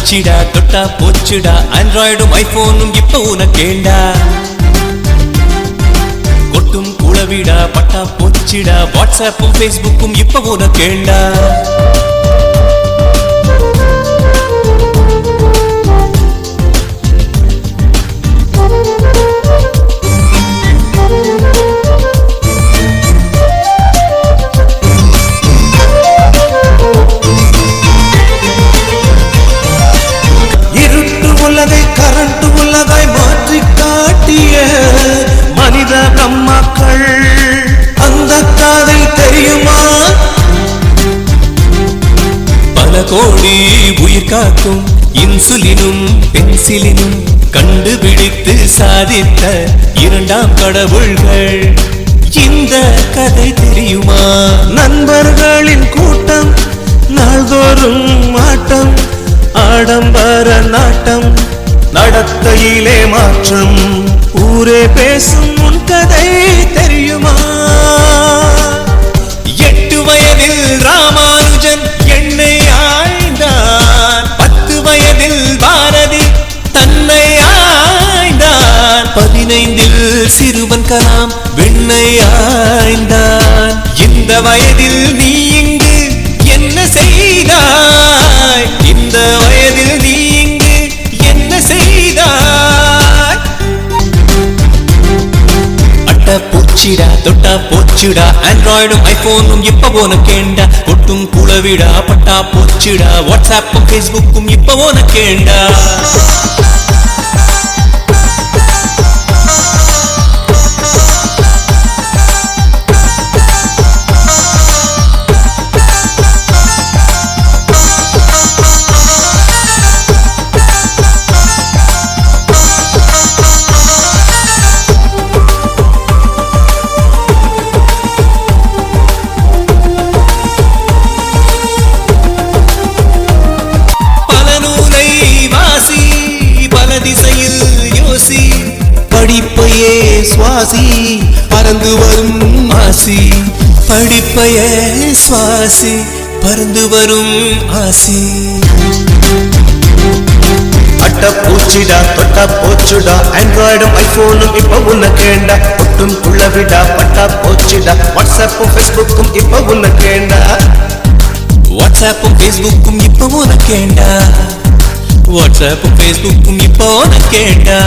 பூச்சிடா தொட்டா போச்சுடா ஆண்ட்ராய்டும் ஐபோனும் இப்ப உனக்கேண்டா கொட்டும் குளவிடா பட்டா போச்சிடா வாட்ஸ்அப்பும் ஃபேஸ்புக்கும் இப்ப உனக்கேண்டா கரண்ட் உலகை மாற்றி காட்டிய மனித பிரம்மாக்கள் அந்த கதை தெரியுமா பல கோடி உயிர் காக்கும் இன்சுலினும் பென்சிலினும் கண்டுபிடித்து சாதித்த இரண்டாம் கடவுள்கள் இந்த கதை தெரியுமா நண்பர்களின் கூட்டம் நாள்தோறும் ஆட்டம் ஆடம்பர நாட்டம் நடத்தையிலே மாற்றம் ஊரே பேசும் உன் கதை தெரியுமா 8 வயதில் ராமானுஜன் என்னை ஆய்ந்தான் 10 வயதில் பாரதி தன்னை ஆய்ந்தான் 15இல் சிறுவன் கலாம் வெண்ணை ஆய்ந்தான் இந்த வயதில் நீ இங்கு என்ன செய்தாய் இந்த வயதில் நீ இங்கு என்ன செய்தாய் அட்ட பூச்சிடா தொட்டா போச்சுடா ஆண்ட்ராய்டும் ஐபோனும் இப்ப உனக்கேண்டா கொட்டும் குளவிடா பட்டா போச்சுடா வாட்ஸ்அப்பும் ஃபேஸ்புக்கும் இப்ப உனக்கேண்டா படிப்பையே சுவாசி பறந்து வரும் ஆசி படிப்பையே சுவாசி பறந்து வரும் ஆசி அட்ட பூச்சிடா தொட்டா போச்சுடா ஆண்ட்ராய்டும் ஐபோனும் இப்ப உனக்கேண்டா ஒட்டும் குள்ளவிடா பட்டா போச்சுடா வாட்ஸ்அப்பும் ஃபேஸ்புக்கும் இப்ப உனக்கேண்டா வாட்ஸ்அப்பும் ஃபேஸ்புக்கும் இப்ப உனக்கேண்டா வாட்ஸ்அப்பும் ஃபேஸ்புக்கும் இப்ப உனக்கேண்டா